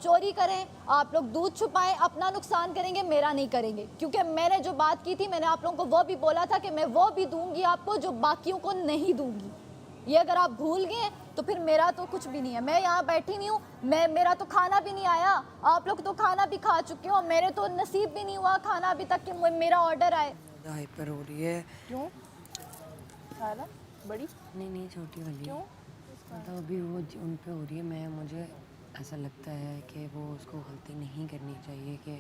चोरी करें, आप लोग दूध छुपाएं, अपना नुकसान करेंगे, मेरा नहीं करेंगे। क्योंकि मैंने जो बात की थी, मैंने आप लोगों को वो भी बोला था कि मैं वो भी दूंगी आपको जो बाकियों को नहीं दूंगी। ये अगर आप भूल गए तो फिर मेरा तो कुछ भी नहीं है। मैं यहाँ बैठी नहीं हूँ, मेरा तो खाना भी नहीं आया। आप लोग तो खाना भी खा चुके हो, मेरे तो नसीब भी नहीं हुआ खाना अभी तक कि मेरा ऑर्डर आए। हाइपर हो रही है। क्यों? सारा बड़ी? नहीं छोटी वाली। क्यों? मतलब अभी वो उन पे हो रही है। मुझे ऐसा लगता है कि वो उसको गलती नहीं करनी चाहिए कि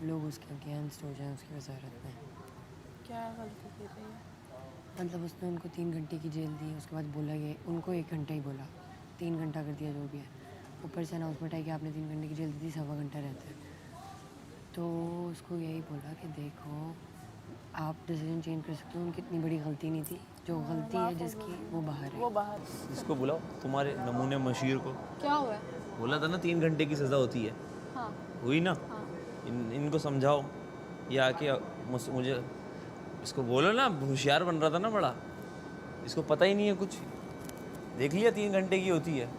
लोग उसके अगेंस्ट हो जाएं उसकी वजारत में। क्या गलती की रही है? मतलब उसने उनको 3 घंटे की जेल दी, उसके बाद बोला कि उनको 1 घंटा ही बोला, 3 घंटा कर दिया जो भी है। ऊपर से अनाउंसमेंट है कि आपने 3 घंटे की जेल दी थी, 1.25 घंटा रहता है। तो उसको यही बोला कि देखो आप डिसीजन चेंज कर सकते हो, उनकी इतनी बड़ी गलती नहीं थी, जो गलती है जिसकी वो बाहर है। वो बाहर। इसको बुलाओ, तुम्हारे नमूने मशीर को। क्या हुआ? बोला था ना 3 घंटे की सज़ा होती है। हाँ हुई ना? हाँ। इनको समझाओ। ये आके मुझे इसको बोलो ना, होशियार बन रहा था ना बड़ा, इसको पता ही नहीं है कुछ। देख लिया 3 घंटे की होती है।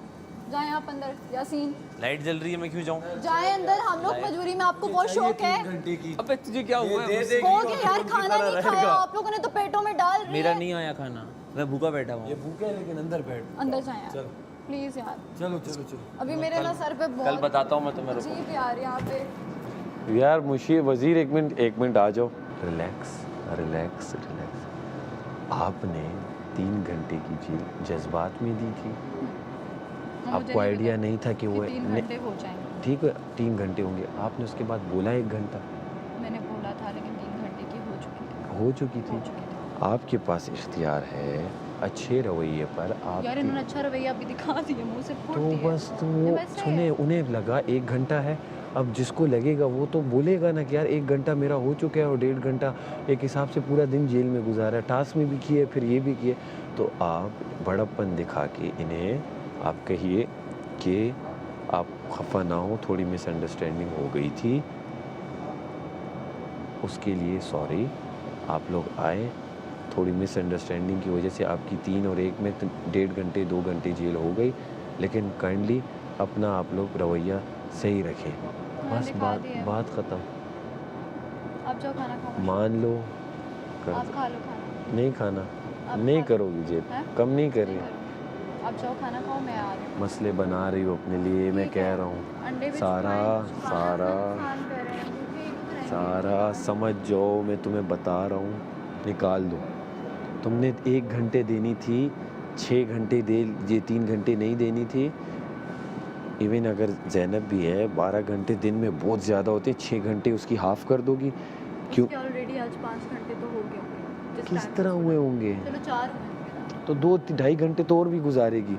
जाए आप अंदर। यासीन लाइट जल रही है, मैं क्यों जाऊँ? जाए अंदर, हम लोग मजबूरी में, आपको बहुत शौक है। अबे तुझे क्या हुआ है? हो गया यार, खाना नहीं खाया आप लोगों ने तो पेटों में डाल रही मेरा है। नहीं आया खाना, मैं भूखा बैठा हुआ। ये भूखे हैं लेकिन अंदर बैठ। अंदर जाए यार प्लीज यार। चलो चलो चलो। अभी मेरे ना सर पे कल बहुत बताता हूँ मैं तुम्हें। रुको। अजीब यार यहाँ पे। यार मुशीर वजीर, एक मिनट आ जाओ। Relax relax relax. आपने 3 घंटे की जेल जज्बात में दी थी। आपको आइडिया नहीं था कि वो 3 घंटे हो जाएंगे। ठीक है 3 घंटे होंगे। आपने उसके बाद बोला 1 घंटा। मैंने बोला था लेकिन 3 घंटे की हो चुकी थी। आपके पास इख्तियार है अच्छे रवैये पर। आप यार इन्होंने अच्छा रवैया भी दिखा दिया, मुंह से फूट तो दिया। बस तो वो सुने, उन्हें लगा 1 घंटा है। अब जिसको लगेगा वो तो बोलेगा ना कि यार 1 घंटा मेरा हो चुका है और 1.5 घंटा एक हिसाब से पूरा दिन जेल में गुजारा, टास्क में भी किए फिर ये भी किए। तो आप बड़प्पन दिखा के इन्हें आप कहिए कि आप खफा ना हो, थोड़ी मिसअंडरस्टैंडिंग हो गई थी, उसके लिए सॉरी। आप लोग आए, थोड़ी मिसअंडरस्टैंडिंग की वजह से आपकी 3 और 1 में 1.5 घंटे 2 घंटे जेल हो गई, लेकिन काइंडली अपना आप लोग रवैया सही रखें। बस बात ख़त्म। आप जाओ खाना खाओ। मान लो आप खा लो खाना। नहीं खाना आप नहीं खा- करोगी जेब, कम नहीं कर रही। आप जाओ खाना खाओ, मैं आ रही हूँ। मसले बना रही हो अपने लिए, मैं कह रहा हूँ। अंडे भी सारा सारा समझ जाओ, मैं तुम्हें बता रहा हूँ, निकाल दो। तुमने 1 घंटे देनी थी, 6 घंटे दे, ये 3 घंटे नहीं देनी थी। इवन अगर जैनब भी है, 12 घंटे दिन में बहुत ज़्यादा होते, 6 घंटे उसकी हाफ कर दोगी। क्यों? ऑलरेडी आज 5 घंटे तो हो गए होंगे। किस तरह हुए होंगे? चलो 4 हुए। तो 2-2.5 घंटे तो और भी गुजारेगी।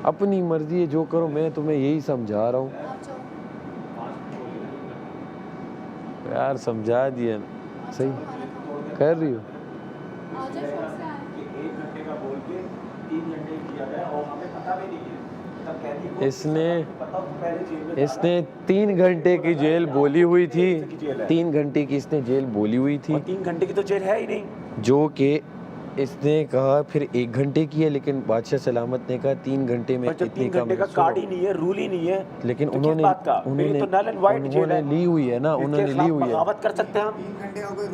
अपनी मर्जी है, जो करो। मैं तुम्हें यही समझा रहा हूँ आप जाओ। यार, समझा दिया सही कर रही हो। आ जाओ शौक से आए। 1 घंटे का बोल के 3 घंटे किया गया और हमें पता भी नहीं है। तब कहती है इसने 3 घंटे की जेल बोली हुई थी। 3 घंटे की इसने जेल बोली हुई थी, 3 घंटे की तो जेल है ही नहीं। जो कि इसने कहा फिर 1 घंटे की है, लेकिन बादशाह सलामत ने कहा 3 घंटे में इतनी 3 घंटे का कार्ड ही नहीं है, रूल ही नहीं है। लेकिन तो उन्होंने ली हुई है ना, उन्होंने ली हुई है। बगावत कर सकते हैं हम।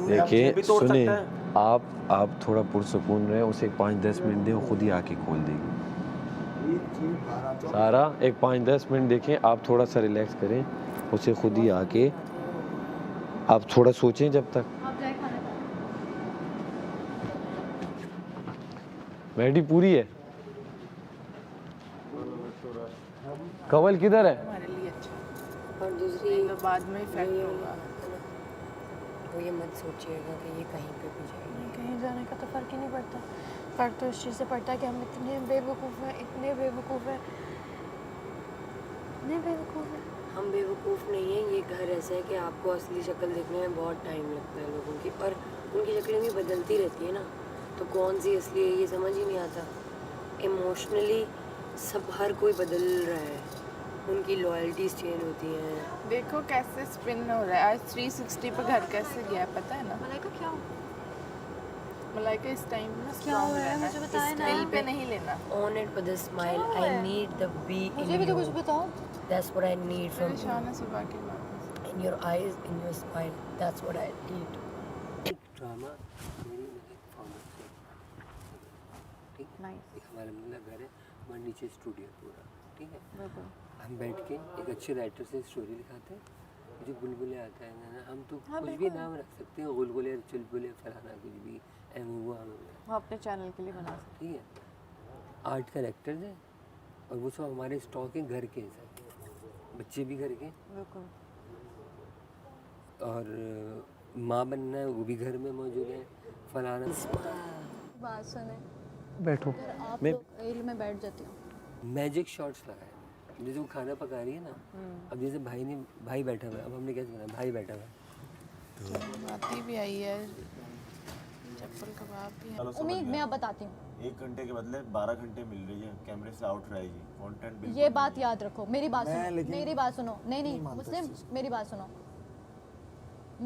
देखिए भी तोड़ सुने, सकते हैं। आप थोड़ा पुरसुकून रहे, उसे 5-10 मिनट दें, खुद ही आके खोल देगी। सारा एक 5-10 मिनट देखें, आप थोड़ा सा रिलैक्स करें, उसे खुद ही आके आप थोड़ा सोचें जब तक। आप जाए खाना खाओ। मैडी पूरी है। कवल किधर है? हमारे लिए अच्छा, और दूसरी तो बाद में इफेक्ट होगा। वो ये मत सोचिएगा कि ये कहीं पे भी जाएगी। कहीं जाने का तो फ़र्क ही नहीं पड़ता। फ़र्क तो इस चीज़ से पड़ता है कि हम इतने बेवकूफ़ हैं, इतने बेवकूफ़ हैं, इतने बेवकूफ़ हैं। हम बेवकूफ़ नहीं हैं। ये घर ऐसा है कि आपको असली शक्ल देखने में बहुत टाइम लगता है लोगों की, और उनकी शक्लें भी बदलती रहती है ना, तो कौन सी असली है ये समझ ही नहीं आता। इमोशनली सब हर कोई बदल रहा है, उनकी लॉयल्टीज़ चेंज होती हैं। देखो कैसे स्पिन हो रहा है आज 360 पे घर कैसे गया, पता है ना? मलाइका क्या हो? मलाइका इस टाइम में क्या strong हुआ है रहना मुझे बताएं ना। दिल पे नहीं लेना। On it with a smile. I need the B in मुझे भी तो कुछ you. बताओ। That's what I need from you. परेशान है सुबह की बात से। In your eyes, in your smile. That's what I need. Drama मेरी मतलब फॉर्मेट से ठीक एक हमारा मतलब घर है हमारे नीचे स्टूडियो पूरा ठीक है हम बैठ के एक अच्छे राइटर से स्टोरी लिखाते हैं जो बुलबुले आता है ना हम तो कुछ भी नाम रख सकते हैं गुलगुले चुलबुले फलाना कुछ भी वो वो अपने चैनल के लिए बना सकते ठीक है आर्ट कैरेक्टर्स हैं और वो सब हमारे स्टॉक हैं घर के हैं सब बच्चे भी घर के हैं। बिल्कुल। और माँ बनना है वो भी घर में मौजूद है फलाना बात सुने बैठो अगर आप मैं लोग रेल में बैठ जाते हो मैजिक शॉट्स लगाए जैसे वो खाना पका रही है ना अब जैसे भाई बैठा हुआ है अब हमने कैसे बनाया भाई बैठा हुआ है बाती भी आई है चप्पल कबाब भी है। चलो समझ उम्मीद गया। मैं अब बताती हूँ 1 घंटे के बदले 12 घंटे मिल रही है कैमरे से आउट रहेगी कंटेंट बिल्कुल ये नहीं बात है। याद रखो मेरी बात सुनो मेरी बात सुनो नहीं मुस्लिम मेरी बात सुनो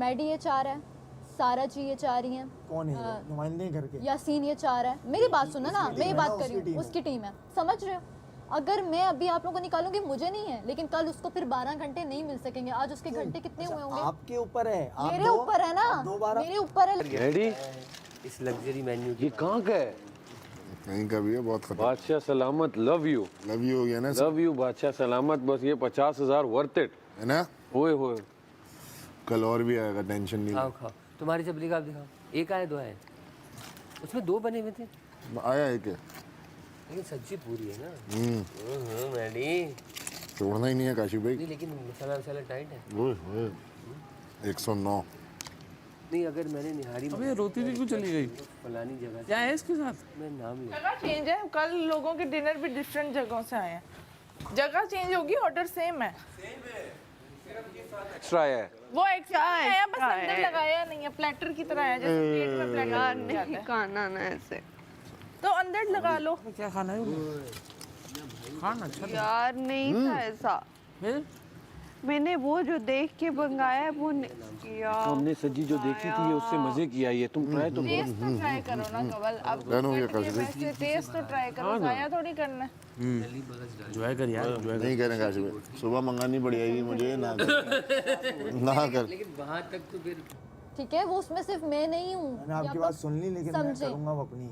मैडी ये 4 है सारा जी ये 4 ही है कौन है नुमाइंदे घर के यासीन ये 4 है मेरी बात सुनो ना मैं ये बात कर रही हूँ उसकी टीम है समझ रहे हो अगर मैं अभी आप लोगों को निकालूंगी मुझे नहीं है लेकिन कल उसको फिर 12 घंटे नहीं मिल सकेंगे आज उसके घंटे कितने हुए होंगे आपके ऊपर है आप मेरे दो- ऊपर है ना आप 2-12 मेरे ऊपर है डैडी इस लग्जरी मेन्यू ये कहाँ का है कहीं का भी है बहुत खतरनाक बादशाह सलामत लव यू लव यू हो गया ना लव यू बादशाह सलामत बस ये 50,000 वर्थ इट है ना ओए होए कल और भी आएगा टेंशन नहीं खाओ खाओ तुम्हारी चपली का आप दिखाओ एक आए 2 आए उसमें 2 बने हुए थे आया है क्या लेकिन सब्जी पूरी है ना मैडी छोड़ना ही नहीं है काशी भाई नहीं लेकिन मसाला वसाला टाइट है ओए ओए 109 नहीं अगर मैंने निहारी अबे रोटी भी क्यों चली गई फलानी जगह क्या है इसके साथ मैं नाम ले जगह चेंज है कल लोगों के डिनर भी डिफरेंट जगहों से आए हैं जगह चेंज होगी ऑर्डर सेम है एक्स्ट्रा है वो एक्स्ट्रा है बस अंदर लगाया नहीं है प्लेटर की तरह है जैसे प्लेट में प्लेटर नहीं खाना ना ऐसे तो अंदर लगा लो क्या खाना है खाना अच्छा यार नहीं था ऐसा फिर मैंने वो जो देख के मंगाया है वो यार हमने सजी जो देखी थी ये उससे मजे किया ये तुम ट्राई तो करो टेस्ट तो ट्राई करो ना कवल अब डन हो गया काशी भाई वैसे टेस्ट तो ट्राई करो जाया थोड़ी करना है जो है कर यार जो है नहीं कह रहे काशी भाई सुबह मंगानी पड़ेगी मुझे ना कर ना कर लेकिन वहाँ तक तो फिर ठीक है वो उसमें सिर्फ मैं नहीं हूँ मैंने आपकी बात सुन ली लेकिन मैं समझे। करूंगा वो अपनी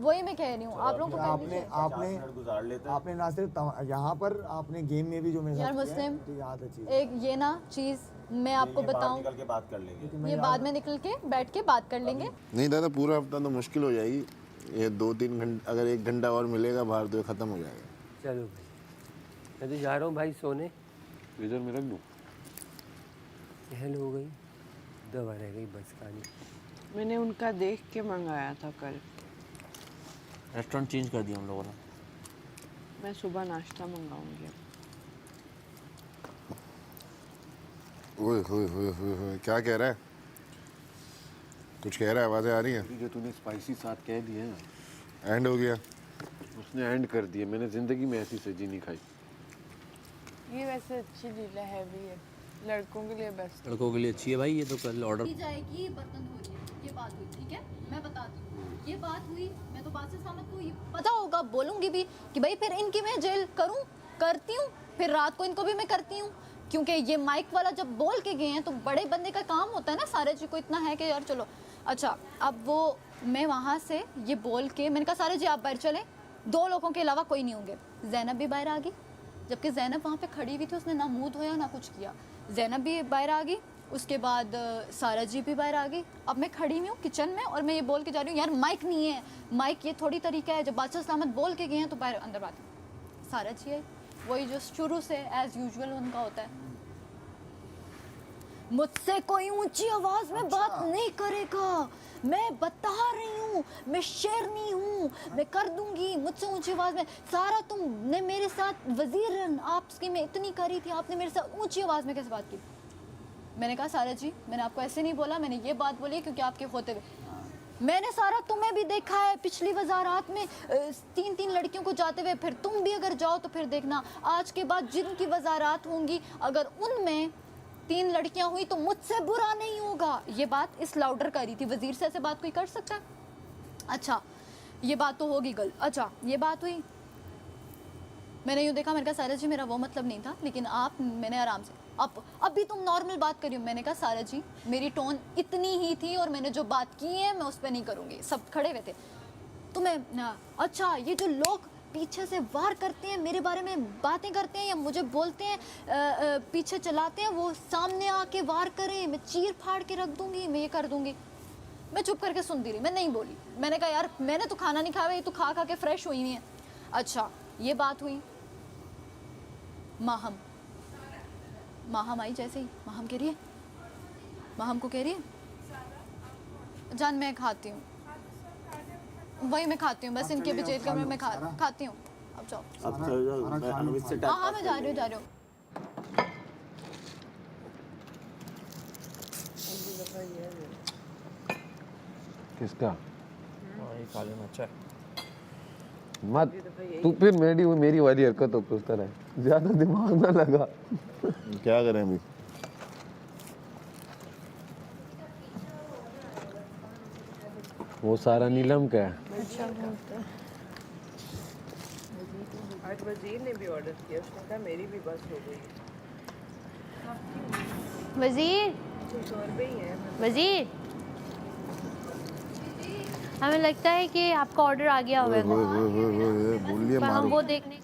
वही मैं कह रही हूँ आप लोगों को करनी आपने चाहिए। आपने 50 मिनट गुजार लेते हैं आपने ना सिर्फ यहाँ पर आपने गेम में भी जो मेरे यार साथ किया है, मुस्लिम तो याद है चीज एक ये ना चीज मैं आपको ये बाहर बताऊं निकल के बात कर लेंगे ये बाद में निकल के बैठ के बात कर लेंगे नहीं दादा पूरा हफ्ता तो मुश्किल हो जाएगी ये 2-3 घंटे अगर 1 घंटा और मिलेगा बाहर तो ये खत्म हो जाएगा चलो भाई मैं तो जा रहा हूँ भाई सोने इधर में रख दूं पहल हो गई दवा रह गई बस खानी मैंने उनका देख के मंगाया था कल रेस्टोरेंट चेंज कर दिया हम लोगों ने मैं सुबह नाश्ता मंगाऊंगी अब। ओए होए होए होए होए क्या कह रहा है कुछ कह रहा है आवाज़ें आ रही हैं जो तूने स्पाइसी साथ कह दिए हैं एंड हो गया उसने एंड कर दिए मैंने जिंदगी में ऐसी सब्जी नहीं खाई ये वैसे अच्छी डील है हैवी है लड़कों के लिए बेस्ट लड़कों के लिए अच्छी है भाई ये तो कल ऑर्डर की जाएगी बर्तन धो लिए ये बात हुई ठीक है मैं बताती हूँ ये बात हुई मैं तो बात से सहमत हूँ ये पता होगा बोलूँगी भी कि भाई फिर इनकी मैं जेल करूँ करती हूँ फिर रात को इनको भी मैं करती हूँ क्योंकि ये माइक वाला जब बोल के गए हैं तो बड़े बंदे का काम होता है ना सारे जी को इतना है कि यार चलो अच्छा अब वो मैं वहाँ से ये बोल के मैंने कहा सारे जी आप बाहर चले 2 लोगों के अलावा कोई नहीं होंगे जैनब भी बाहर आ गई जबकि जैनब वहाँ पे खड़ी हुई थी उसने ना मुँह धोया ना कुछ किया जैनब भी बाहर आ गई उसके बाद सारा जी भी बाहर आ गई अब मैं खड़ी हुई हूँ किचन में और मैं ये बोल के जा रही हूँ यार माइक नहीं है माइक ये थोड़ी तरीका है जब बादशाह सलामत बोल के गए हैं तो बाहर अंदर बात सारा जी है वही जो शुरू से एज यूजुअल उनका होता है मुझसे कोई ऊंची आवाज में बात नहीं करेगा मैं बता रही हूँ मैं शेरनी हूँ मैं कर दूंगी मुझसे ऊंची आवाज में सारा तुमने मेरे साथ वजीरन आपकी में इतनी करी थी आपने मेरे साथ ऊंची आवाज में कैसे बात की मैंने कहा सारा जी मैंने आपको ऐसे नहीं बोला मैंने ये बात बोली क्योंकि आपके होते हुए मैंने सारा तुम्हें भी देखा है पिछली वजारात में 3-3 लड़कियों को जाते हुए फिर तुम भी अगर जाओ तो फिर देखना आज के बाद जिनकी वजारात होंगी अगर उनमें 3 लड़कियां हुई तो मुझसे बुरा नहीं होगा ये बात इस लाउडर करी थी वजीर से ऐसे बात कोई कर सकता है अच्छा ये बात तो होगी गल, अच्छा ये बात हुई, मैंने यूँ देखा, मैंने कहा सारा जी मेरा वो मतलब नहीं था, लेकिन आप, मैंने आराम से, अब भी तुम नॉर्मल बात करी हो, मैंने कहा सारा जी मेरी टोन इतनी ही थी और मैंने जो बात की है मैं उस पर नहीं करूँगी, सब खड़े हुए थे। तो मैं अच्छा ये जो लोग पीछे से वार करते हैं, मेरे बारे में बातें करते हैं या मुझे बोलते हैं, पीछे चलाते हैं, वो सामने आके वार करें, मैं चीर फाड़ के रख दूंगी, मैं ये कर दूंगी। मैं चुप करके सुनती रही, मैं नहीं बोली। मैंने कहा यार मैंने तो खाना नहीं खाया, ये तो खा खा के फ्रेश हुई हुई है। अच्छा ये बात हुई। माहम आई, जैसे ही माहम कह रही है, माहम को कह रही है जान मैं खाती हूँ, वही मैं खाती हूँ, बस इनके पीछे कमरे में खाती हूँ। अब जाओ, अब चल जाओ, मैं अनुमित से टाइम हाँ मैं जा रही हूँ। किसका? ये खा लेना अच्छा है। मत तू फिर मेरी वाली हरकतों पे उतर है, ज्यादा दिमाग ना लगा। क्या करें अभी? वो सारा नीलम का है। आज वजीर ने भी ऑर्डर किया, उसने कहा मेरी भी बस हो गई। वजीर, वजीर, हमें लगता है कि आपका ऑर्डर आ गया होगा, बोलिए पर हम मारो। वो देखने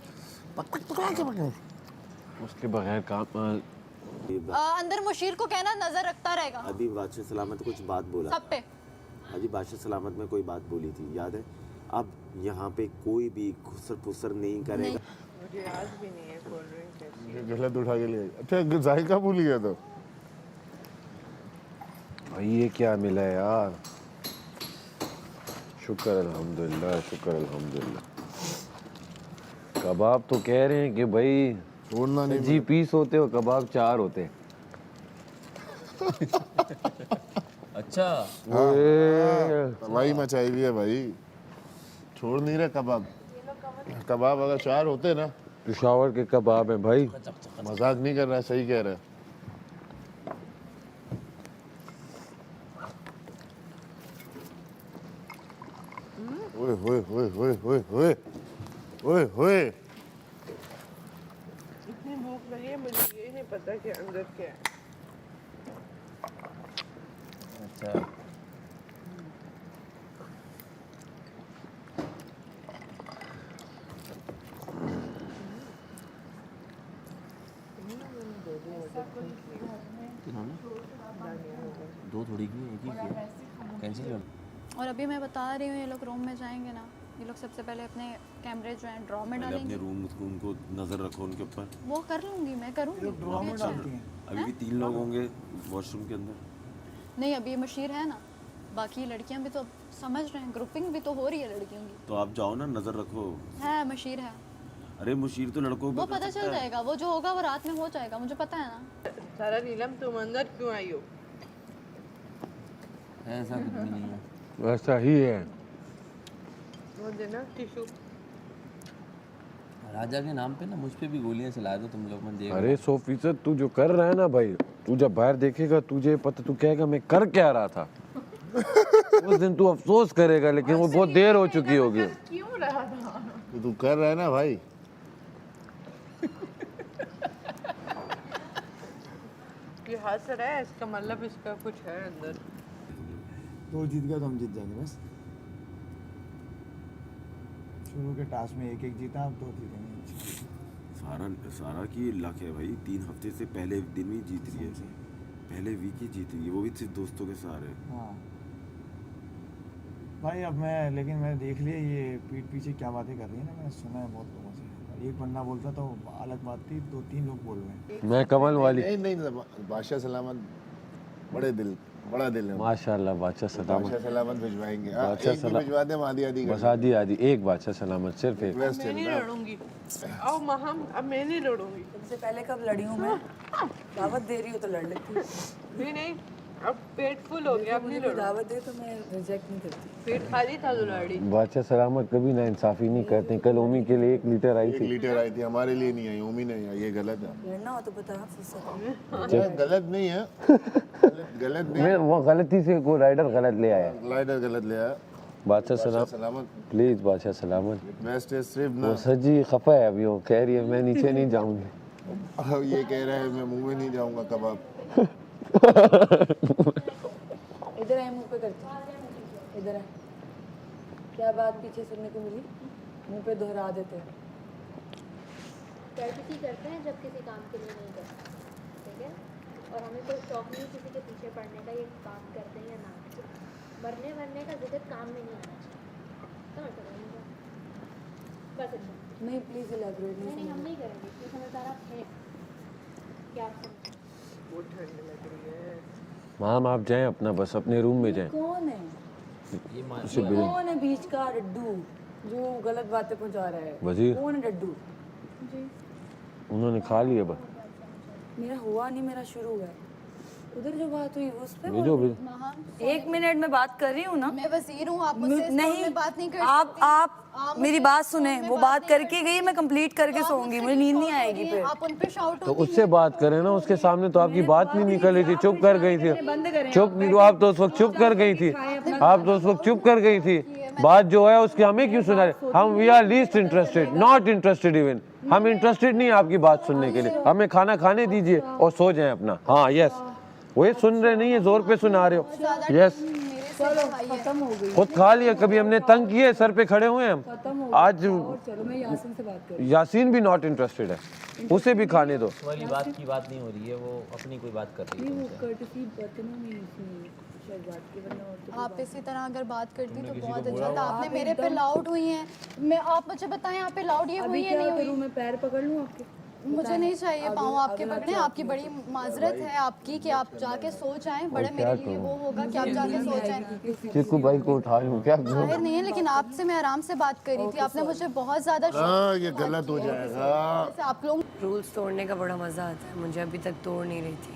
उसके बगैर काम अंदर मुशीर को कहना नजर रखता रहेगा। अभी बादशाह सलामत कुछ बात बोला, सब पे अभी बादशाह सलामत में कोई बात बोली थी, याद है? अब यहाँ पे कोई भी खुसर फुसर नहीं करेगा। मुझे याद भी नहीं है कोल्ड ड्रिंक कैसी। गलत उठा के ले, अच्छा जायका भूल गया तो। भाई ये क्या मिला है यार, शुक्र अल्हम्दुलिल्लाह, शुक्र अल्हम्दुलिल्लाह। कबाब तो कह रहे हैं कि भाई छोड़ना नहीं जी पीस होते हो, कबाब 4 होते हैं। अच्छा तबाही मचाई हुई है भाई, छोड़ नहीं रहे कबाब। कबाब अगर 4 होते ना, पेशावर के कबाब हैं भाई, मजाक नहीं कर रहा है, सही कह रहा है। ओए होए होए होए होए होए ओए होए। इतनी भूख लगी है, मुझे ये नहीं पता कि अंदर क्या है। अच्छा दो थोड़ी की, एक ही की, कैंसिल कर। और अभी मैं बता रही हूँ, ये लोग रूम में जाएंगे ना, ये लोग सबसे पहले अपने कैमरे जो हैं ड्रॉ में अपने डालेंगे। रूम को नजर रखो उनके ऊपर। वो कर लूँगी, मैं करूँगी। ड्रॉ में डालती हैं। अभी भी 3 लोग होंगे वॉशरूम के अंदर। नहीं अभी ये मशीर है ना, बाकी लड़कियां भी तो अब समझ रहे हैं, ग्रुपिंग भी तो हो रही है लड़कियों की। तो आप जाओ ना, नजर रखो। है मशीर है, अरे मुशीर तो लड़कों वो पे कर पता सकता चल है। जाएगा, वो जो होगा वो रात में हो जाएगा, मुझे पता है ना। सारा नीलम तुम अंदर क्यों आई हो? ऐसा कुछ भी नहीं है। वैसा ही है। वो देना टिश्यू। राजा के नाम पे ना मुझ पे भी गोलियां चला दो तुम लोग, मैं देख। अरे 100% तू जो कर रहा है ना भाई, तू जब बाहर देखेगा तुझे पता, तू कहेगा मैं कर क्या रहा था। उस दिन तू अफसोस करेगा, लेकिन वो बहुत देर हो चुकी होगी। क्यों रहा था? तो तू कर रहा है ना भाई। ये हंस रहा है, इसका मतलब इसका कुछ है अंदर। तो जीत गया तो हम जीत जाएंगे बस। शुरू के टास्क में 1-1 जीता, अब 2 जीतेंगे। सारा की लक है भाई, 3 हफ्ते से पहले दिन ही जीत रही है, पहले वीक ही जीत रही है, वो भी सिर्फ दोस्तों के सहारे। हाँ भाई, अब लेकिन मैंने देख लिया ये पीठ पीछे क्या बातें कर रही है ना, मैंने सुना है बहुत लोगों से। एक बंदा बोलता तो अलग बात थी, 2-3 लोग बोल रहे हैं। मैं कमल वाली। नहीं बादशाह सलामत बड़ा दिल है। माशाल्लाह बादशाह सलामत। बादशाह सलामत भिजवाएंगे। बादशाह एक भी भिजवा दे, आधी बस आधी आधी, एक बादशाह सलामत, सिर्फ एक। मैं नहीं लड़ूंगी। आओ महम, अब मैं नहीं लड़ूंगी। तुमसे पहले कब लड़ी हूँ मैं? दावत दे रही हो तो लड़ लेती हूँ। नहीं, अब पेट फुल हो गया, अब नहीं लड़ूंगी। दावत दे तो मैं रिजेक्ट नहीं करती। पेट खाली था तो लड़ी। बादशाह सलामत कभी ना इंसाफी नहीं करते। कल ओमी के लिए 1 लीटर आई 1 थी। लीटर आई थी, हमारे लिए नहीं आई, ओमी नहीं आई, ये गलत है। लड़ना हो तो बता, फुर्सत। गलत नहीं है, गलत नहीं। मैं वो गलती से कोई राइडर गलत ले आया। लाइटर गलत ले आया। बादशाह सलाम सलामत प्लीज बादशाह सलामत बेस्ट है सिर्फ ना वो सजी खफा है अभी वो कह रही है मैं नीचे नहीं जाऊंगी अब ये कह रहा है मैं मुंह में नहीं जाऊंगा कबाब इधर आए, मुंह पे करते हैं। इधर आए। क्या बात पीछे सुनने को मिली? मुंह पे दोहरा देते हैं। किसी करते हैं जब किसी काम के लिए नहीं करते, ठीक है। और हमें कोई शौक नहीं किसी के पीछे पड़ने का, ये काम करते हैं या ना करते हैं। मरने का जिक्र काम में नहीं आना चाहिए, समझ रहे हो? बस इतना। नहीं प्लीज इलेबोरेट नहीं हम नहीं करेंगे, ये समझदार आप हैं क्या? आप समझ मैम आप जाएं अपना बस अपने रूम में जाएं कौन है? उसे बिल कौन है बीच का डड्डू जो गलत बातें पहुंचा रहा है? वजीर कौन है डड्डू? उन्होंने खा लिया बस मेरा हुआ नहीं, मेरा शुरू हुआ है। उधर जो बात हुई उस पे भेजो भेजो 1 मिनट में बात कर रही हूँ ना। मैं वजीर हूँ, आप मुझसे इस नहीं फोन में बात नहीं कर आप मेरी बात सुने, वो बात करके गई, मैं कंप्लीट करके सोऊंगी, मुझे नींद नहीं आएगी फिर। आप उन पे शाउट तो उससे बात करें ना, उसके सामने तो आपकी बात नहीं निकल रही थी, चुप कर गई थी चुप नहीं तो आप तो उस वक्त चुप कर गई थी आप तो उस वक्त चुप कर गई थी बात जो है उसकी हमें क्यों सुना रहे हम we are least interested not interested even हम इंटरेस्टेड नहीं आपकी बात सुनने के लिए हमें खाना खाने दीजिए और सो जाएं अपना हाँ यस वो सुन रहे नहीं है जोर पे सुना रहे हो यस खुद खा लिया कभी हमने तंग किए सर पे खड़े हुए हैं हम आज चलो मैं यासीन से बात कर। यासीन भी नॉट इंटरेस्टेड है उसे भी खाने दो वाली बात की बात नहीं हो रही है वो अपनी कोई बात कर रही है तुमसे। कर्टसी बर्तनों में इसमें शायद बात की, वरना और तो आप इसी तरह अगर बात करती तो बहुत अच्छा था। आपने मेरे पे लाउड हुई हैं, मैं आप मुझे बताएं यहाँ पे लाउड ये हुई है नहीं हुई? मैं पैर पकड़ लूँ आपके? मुझे नहीं चाहिए पाँव आपके पकड़े, आपकी बड़ी माजरत है आपकी कि आप जाके सो जाएं, बड़े मेरे लिए वो होगा कि आप जाके सो जाएं। चिकू भाई को उठा लूं क्या जाहिर नहीं है लेकिन आपसे मैं आराम से बात कर रही थी, आपने मुझे बहुत ज्यादा हाँ ये गलत हो जाएगा आप लोग रूल्स तोड़ने का बड़ा मज़ा आता है मुझे अभी तक तोड़ नहीं रही थी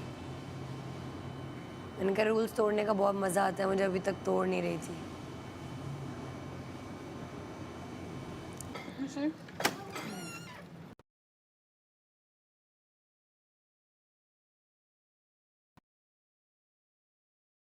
इनका रूल्स तोड़ने का बहुत मज़ा आता है मुझे अभी तक तोड़ नहीं रही थी